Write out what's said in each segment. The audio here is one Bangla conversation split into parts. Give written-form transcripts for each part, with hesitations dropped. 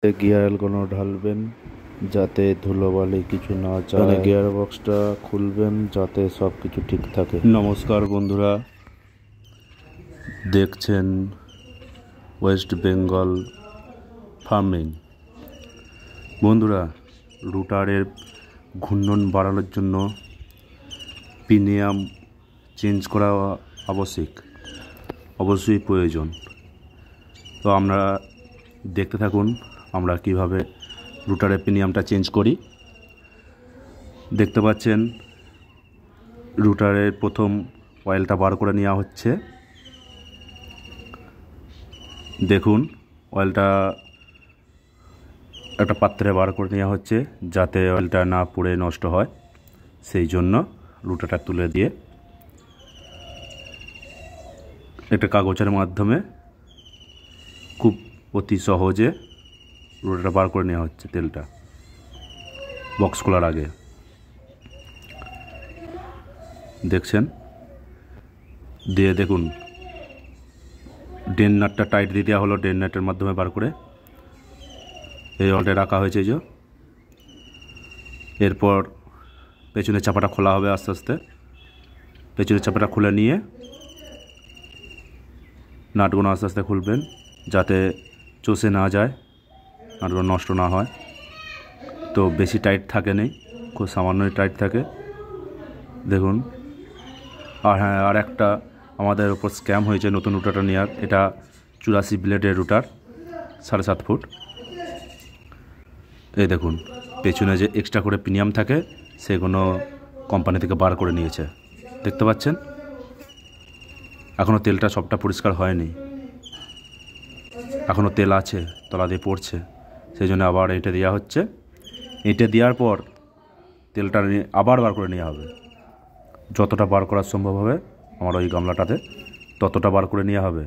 গিয়ারগুলো ঢালবেন যাতে ধুলোবালি কিছু না যায়। গিয়ার বক্সটা খুলবেন যাতে সব কিছু ঠিক থাকে। নমস্কার বন্ধুরা, দেখছেন ওয়েস্ট বেঙ্গল ফার্মিং। বন্ধুরা, রুটারের ঘূর্ণন বাড়ানোর জন্য পিনিয়াম চেঞ্জ করা অবশ্যই প্রয়োজন। তো আমরা দেখতে থাকুন আমরা কিভাবে রুটারের পিনিয়ামটা চেঞ্জ করি। দেখতে পাচ্ছেন রুটারের প্রথম অয়েলটা বার করে নেওয়া হচ্ছে। দেখুন অয়েলটা একটা পাত্রে বার করে নেওয়া হচ্ছে যাতে অয়েলটা না পুড়ে নষ্ট হয়। সেই জন্য রুটারটা তুলে দিয়ে একটা কাগজের মাধ্যমে খুব অতি সহজে রুটারটা বার করে নেওয়া হচ্ছে তেলটা বক্স খোলার আগে। দেখছেন দিয়ে দেখুন ডেন নাটটা টাইট দিয়ে দেওয়া হলো, ডেন নাটের মাধ্যমে বার করে এই অয়েলটা রাখা হয়েছে। যে এরপর পেছনের চাপাটা খোলা হবে আস্তে আস্তে। পেছনের চাপাটা খুলে নিয়ে নাটগুলো আস্তে আস্তে খুলবেন যাতে চষে না যায়, নাটগুলো নষ্ট না হয়। তো বেশি টাইট থাকে নেই, খুব সামান্যই টাইট থাকে। দেখুন আর হ্যাঁ, আর একটা আমাদের ওপর স্ক্যাম হয়েছে নতুন রুটারটা নেওয়ার। এটা 84 ব্লেডের রুটার, 7.5 ফুট। এই দেখুন পেছনে যে এক্সট্রা করে প্রিমিয়াম থাকে সেগুলো কোম্পানি থেকে বার করে নিয়েছে, দেখতে পাচ্ছেন। এখনও তেলটা সবটা পরিষ্কার হয়নি, এখনও তেল আছে, তলা দিয়ে পড়ছে। সেই জন্য আবার এটা দেওয়া হচ্ছে। এটা দেওয়ার পর তেলটা আবার বার করে নেওয়া হবে। যতটা বার করা সম্ভব হবে আমার ওই গামলাটাতে ততটা বার করে নেওয়া হবে।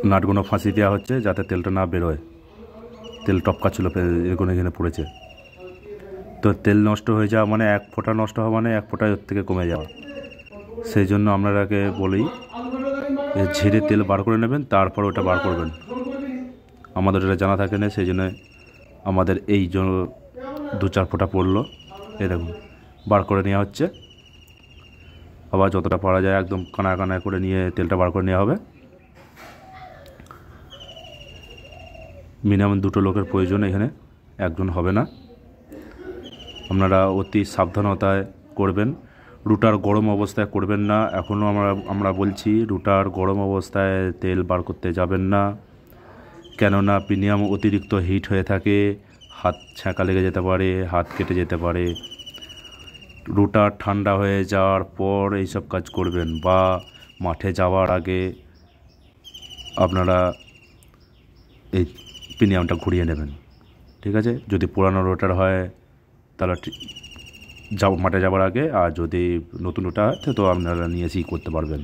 নাটগুলো ফাঁসি দেওয়া হচ্ছে যাতে তেলটা না বেরোয়। তেল টপকা ছিল, এখানে পড়েছে। তো তেল নষ্ট হয়ে যাওয়া মানে 1 ফোঁটা নষ্ট হওয়া মানে 1 ফোঁটা ওর থেকে কমে যাওয়া। সেই জন্য আপনারাকে বলি ঝেড়ে তেল বার করে নেবেন, তারপর ওটা বার করবেন। আমাদের এটা জানা থাকে না, সেই জন্য আমাদের এই জন্য 2-4 ফোঁটা পড়লো। এই দেখুন বার করে নেওয়া হচ্ছে। আবার যতটা পারা যায় একদম কানায় কানায় করে নিয়ে তেলটা বার করে নেওয়া হবে। মিনিমাম 2টো লোকের প্রয়োজন, এখানে একজন হবে না। আপনারা অতি সাবধানতায় করবেন। রুটার গরম অবস্থায় করবেন না। এখনও আমরা বলছি রুটার গরম অবস্থায় তেল বার করতে যাবেন না, কেননা প্রিমিয়াম অতিরিক্ত হিট হয়ে থাকে, হাত ছ্যাঁকা লেগে যেতে পারে, হাত কেটে যেতে পারে। রুটার ঠান্ডা হয়ে যাওয়ার পর এইসব কাজ করবেন, বা মাঠে যাওয়ার আগে আপনারা এই প্রিমিয়ামটা ঘুরিয়ে নেবেন, ঠিক আছে। যদি পুরানো রুটার হয় তাহলে মাঠে যাওয়ার আগে, আর যদি নতুন রুটার হয় তো আপনারা নিয়ে এসেই করতে পারবেন।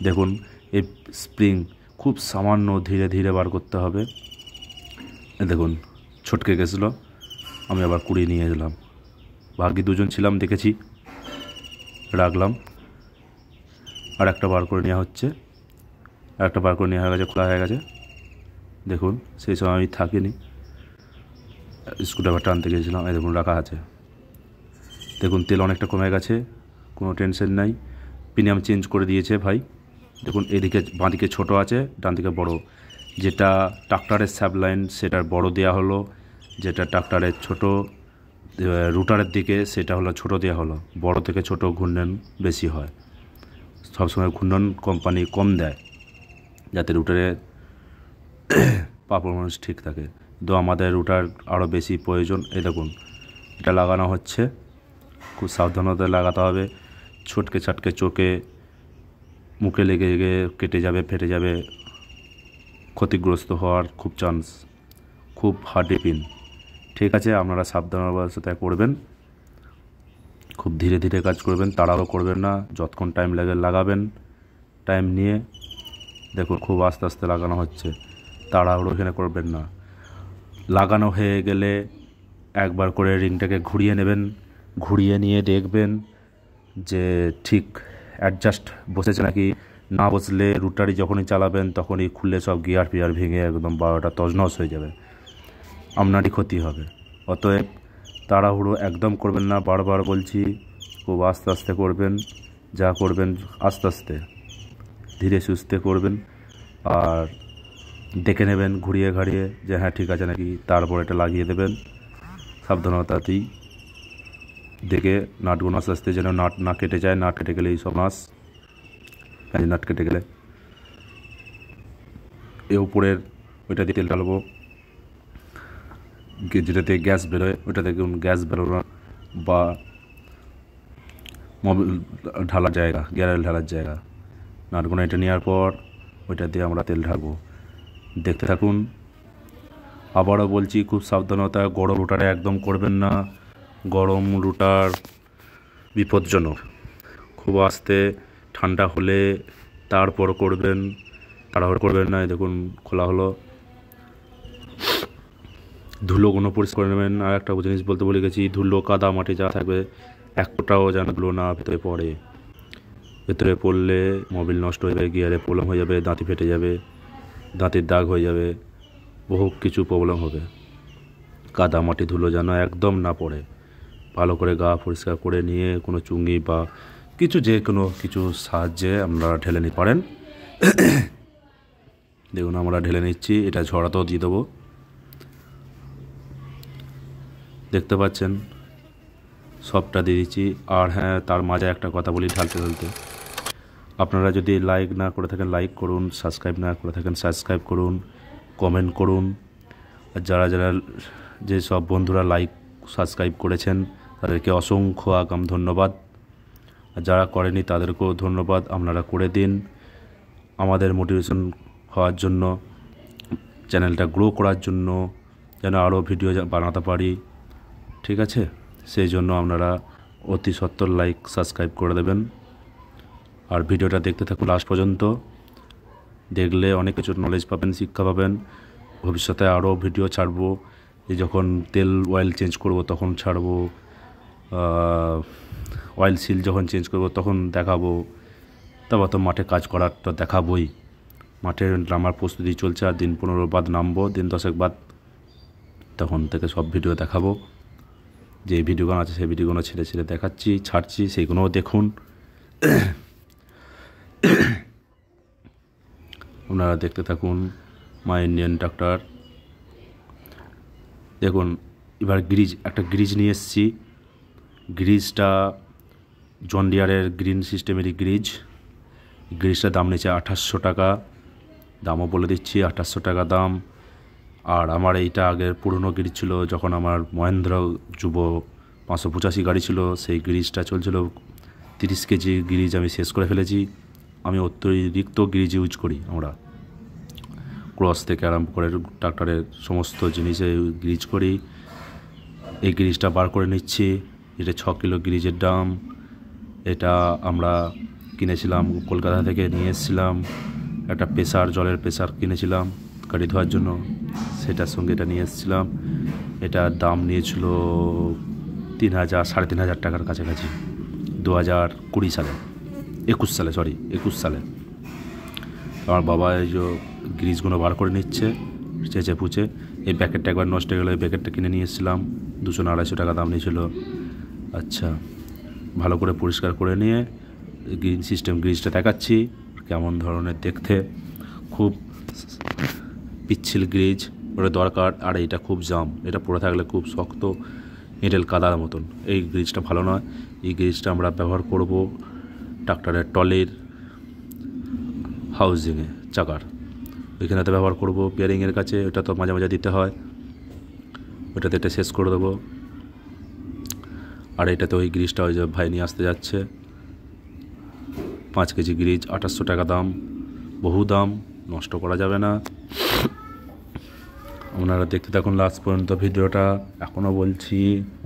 দেখুন এই স্প্রিং খুব সামান্য ধীরে ধীরে বার করতে হবে। দেখুন ছটকে গেছিলো, আমি আবার কুড়িয়ে নিয়ে এলাম। ভাগ্যে 2জন ছিলাম, দেখেছি, রাখলাম। আর একটা বার করে নেওয়া হচ্ছে, আর একটা বার করে নেওয়া হয়ে গেছে, খোলা হয়ে গেছে। দেখুন সেই সময় আমি থাকিনি, স্ক্রুড্রাইভারটা আনতে গিয়েছিলাম। এই দেখুন রাখা আছে। দেখুন তেল অনেকটা কমে গেছে, কোনো টেনশন নাই। প্রিমিয়াম চেঞ্জ করে দিয়েছে ভাই। দেখুন এদিকে বাঁদিকে ছোট আছে, ডান দিকে বড়। যেটা ট্রাক্টরের সাবলাইন সেটার বড় দেওয়া হলো, যেটা ট্রাক্টরের ছোট রুটারের দিকে সেটা হলো ছোট দেওয়া হলো। বড় থেকে ছোট ঘূর্ণন বেশি হয়, সবসময় ঘূর্ণন কোম্পানি কম দেয় যাতে রুটারের পারফরমেন্স ঠিক থাকে। তো আমাদের রুটার আরও বেশি প্রয়োজন। এই দেখুন এটা লাগানো হচ্ছে, খুব সাবধানতায় লাগাতে হবে। ছটকে ছাটকে চোখে মুখে লেগে কেটে যাবে, ফেটে যাবে, ক্ষতিগ্রস্ত হওয়ার খুব চান্স, খুব হার্ডি পিন, ঠিক আছে। আপনারা সাবধানতায় করবেন, খুব ধীরে ধীরে কাজ করবেন, তাড়াহুড়ো করবেন না। যতক্ষণ টাইম লাগে লাগাবেন, টাইম নিয়ে। দেখুন খুব আস্তে আস্তে লাগানো হচ্ছে, তাড়াহুড়ো এখানে করবেন না। লাগানো হয়ে গেলে একবার করে রিংটাকে ঘুরিয়ে নেবেন, ঘুরিয়ে নিয়ে দেখবেন যে ঠিক অ্যাডজাস্ট বসেছে নাকি না বসলে রুটারি যখনই চালাবেন তখনই খুললে সব গিয়ার ফিয়ার ভেঙে একদম 12টা তছনছ হয়ে যাবে, আপনারই ক্ষতি হবে। অতএব তাড়াহুড়ো একদম করবেন না, বারবার বলছি, খুব আস্তে আস্তে করবেন, যা করবেন আস্তে আস্তে ধীরে সুস্থে করবেন। আর দেখে নেবেন ঘুরিয়ে ঘাড়িয়ে যে হ্যাঁ ঠিক আছে নাকি, তারপর এটা লাগিয়ে দেবেন সাবধানতাতেই দেখে। নাটগুলো আস্তে আস্তে যেন নাট না কেটে যায়, নাট কেটে গেলে এইসব নাশ, নাট কেটে গেলে এ উপরের ওইটা দিয়ে তেল ঢালবো, যেটাতে গ্যাস বেরোয় ওইটা থেকে গ্যাস বেরোনো বা মোবিল ঢালার জায়গা, গ্যারেল ঢালার জায়গা, নাটগুলো এটা নেওয়ার পর ওইটা দিয়ে আমরা তেল ঢালবো। দেখতে থাকুন। আবারও বলছি, খুব সাবধানতা, গরম রুটারে একদম করবেন না, গরম রুটার বিপজ্জনক। খুব আস্তে ঠান্ডা হলে তারপর করবেন, তাড়াহুড়ো করবেন না। দেখুন খোলা হলো, ধুলোগুলো পরিষ্কার করে নেবেন। আর একটা জিনিস বলতে ভুলে গেছি, ধুলো কাদা মাটি যা থাকবে এক ফোঁটাও যেন ধুলো না ভেতরে পড়ে। ভেতরে পড়লে মোবিল নষ্ট হয়ে যাবে, গিয়ারে প্রবলেম হয়ে যাবে, দাঁতি ফেটে যাবে, দাঁতের দাগ হয়ে যাবে, বহু কিছু প্রবলেম হবে। কাদা মাটি ধুলো যেন একদম না পড়ে। ভালো করে গা পরিষ্কার করে নিয়ে কোনো চুঙ্গি বা কিছু যে কোনো কিছু সাহায্যে আপনারা ঢেলে নিতে পারেন। দেখুন আমরা ঢেলে নিচ্ছি, এটা ঝরাতেও দিয়ে দেবো, দেখতে পাচ্ছেন সবটা দিয়ে দিচ্ছি। আর হ্যাঁ, তার মাঝে একটা কথা বলি ঢালতে ঢালতে, আপনারা যদি লাইক না করে থাকেন লাইক করুন, সাবস্ক্রাইব না করে থাকেন সাবস্ক্রাইব করুন, কমেন্ট করুন। আর যারা যারা যে সব বন্ধুরা লাইক সাবস্ক্রাইব করেছেন তাদেরকে অসংখ্য আগাম ধন্যবাদ। আর যারা করেনি তাদেরকেও ধন্যবাদ, আপনারা করে দিন আমাদের মোটিভেশন হওয়ার জন্য, চ্যানেলটা গ্রো করার জন্য, যেন আরও ভিডিও বানাতে পারি। ঠিক আছে, সেই জন্য আপনারা অতি সত্বর লাইক সাবস্ক্রাইব করে দেবেন। আর ভিডিওটা দেখতে থাকুন লাস্ট পর্যন্ত, দেখলে অনেক কিছু নলেজ পাবেন, শিক্ষা পাবেন। ভবিষ্যতে আরও ভিডিও ছাড়বো, যে যখন তেল অয়েল চেঞ্জ করব তখন ছাড়বো, অয়েল সিল যখন চেঞ্জ করব তখন দেখাবো। তারপর তো মাঠে কাজ করার তো দেখাবই, মাঠে নামার প্রস্তুতি চলছে, আর দিন 15 বাদ নামবো, দিন 10 বাদ, তখন থেকে সব ভিডিও দেখাবো। যে ভিডিওগুলো আছে সেই ভিডিওগুলো ছেড়ে ছেড়ে দেখাচ্ছি, ছাড়ছি, সেইগুলোও দেখুন। আপনারা দেখতে থাকুন মাই ইন্ডিয়ান ট্রাক্টর। দেখুন এবার একটা গ্রিজ নিয়ে এসেছি। গ্রিজটা জন ডিয়ারের গ্রিন সিস্টেমেরই গ্রিজটার দাম নিয়েছে 2800 টাকা, দামও বলে দিচ্ছি 2800 টাকা দাম। আর আমার এইটা আগের পুরনো গ্রিজ ছিল, যখন আমার মহেন্দ্র যুব 585 গাড়ি ছিল, সেই গ্রিজটা চলছিল 30 কেজি গ্রিজ আমি শেষ করে ফেলেছি। আমি অতিরিক্ত গ্রিজ ইউজ করি, আমরা ক্রস থেকে আরম্ভ করে ট্রাক্টরের সমস্ত জিনিসে গ্রিজ করি। এই গ্রিজটা বার করে নিচ্ছি, এটা 6 কিলো গ্রিজের দাম। এটা আমরা কিনেছিলাম কলকাতা থেকে, নিয়ে এসেছিলাম। একটা প্রেসার, জলের প্রেসার কিনেছিলাম গাড়ি ধোয়ার জন্য, সেটার সঙ্গে এটা নিয়ে এসেছিলাম। এটার দাম নিয়েছিল 3000 3500 টাকার কাছাকাছি, 2020 সালে, 21 সালে। আমার বাবা এই যে গ্রিজগুলো বার করে নিচ্ছে চেঁচে পুচে। এই প্যাকেটটা একবার নষ্ট হয়ে গেলো, এই প্যাকেটটা কিনে নিয়ে এসেছিলাম, 200-250 টাকা দাম নিয়েছিল। আচ্ছা, ভালো করে পরিষ্কার করে নিয়ে গ্রিন সিস্টেম গ্রিজটা দেখাচ্ছি কেমন ধরনের দেখতে। খুব পিচ্ছিল গ্রিজ, ওটা দরকার। আর এইটা খুব জাম, এটা পড়ে থাকলে খুব শক্ত এঁটেল কাদার মতন। এই গ্রিজটা ভালো নয়। এই গ্রিজটা আমরা ব্যবহার করব ট্রাক্টরের টলের হাউজিংয়ে, চাকার ওইখানেতে ব্যবহার করব, বিয়ারিংয়ের কাছে। ওটা তো মাঝে মাঝে দিতে হয়, ওটাতে এটা শেষ করে দেবো। আর এটাতে ওই গ্রিজটা ওই যে ভাই নিয়ে আসতে যাচ্ছে, 5 কেজি গ্রিজ 2800 টাকা দাম, বহু দাম, নষ্ট করা যাবে না। আপনারা দেখতে থাকুন লাস্ট পর্যন্ত ভিডিওটা। এখনও বলছি,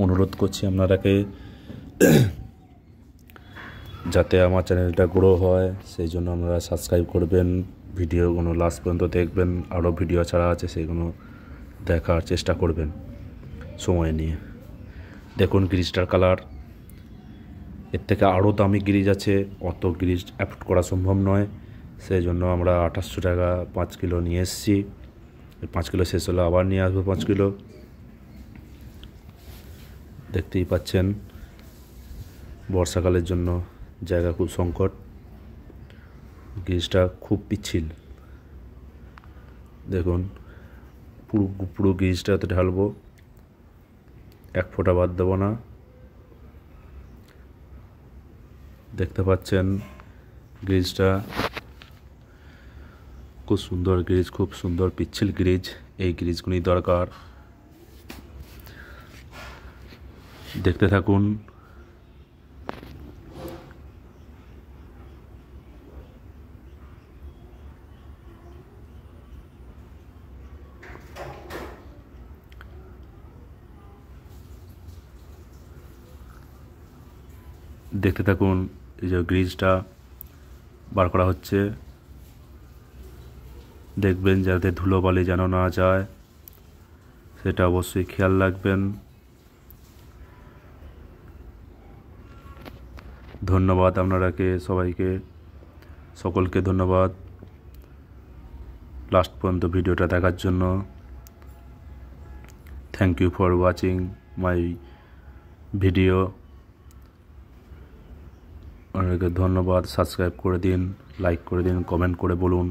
অনুরোধ করছি আপনারাকে, যাতে আমার চ্যানেলটা গ্রো হয়, সেই জন্য আপনারা সাবস্ক্রাইব করবেন, ভিডিওগুলো লাস্ট পর্যন্ত দেখবেন। আরও ভিডিও ছাড়া আছে, সেগুলো দেখার চেষ্টা করবেন সময় নিয়ে। দেখুন গ্রিজটার কালার, এর থেকে আরও দামি গ্রিজ আছে, অত গ্রিজ অ্যাফোর্ড করা সম্ভব নয়। সেই জন্য আমরা 2800 টাকা 5 কিলো নিয়ে এসেছি। 5 কিলো শেষ হলে আবার নিয়ে আসবো 5 কিলো। দেখতেই পাচ্ছেন বর্ষাকালের জন্য জায়গা খুব সংকট, গ্রিজটা খুব পিচ্ছিল। দেখুন পুরো পুরো গ্রিজটাতে ঢালবো, 1 ফোঁটা বাদ দেবো না। দেখতে পাচ্ছেন গ্রিজটা খুব সুন্দর গ্রিজ, খুব সুন্দর পিচ্ছিল গ্রিজ। এই গ্রিজগুলি দরকার। দেখতে থাকুন। দেখতে থাকুন, এই যে গ্রিজটা বার করা হচ্ছে। দেখবেন যাতে ধুলোবালি যেন না যায়, সেটা অবশ্যই খেয়াল রাখবেন। ধন্যবাদ আপনারাকে সবাইকে, সকলকে ধন্যবাদ লাস্ট পর্যন্ত ভিডিওটা দেখার জন্য। Thank you for watching my video. আপনাকে ধন্যবাদ। সাবস্ক্রাইব করে দিন, লাইক করে দিন, কমেন্ট করে বলুন।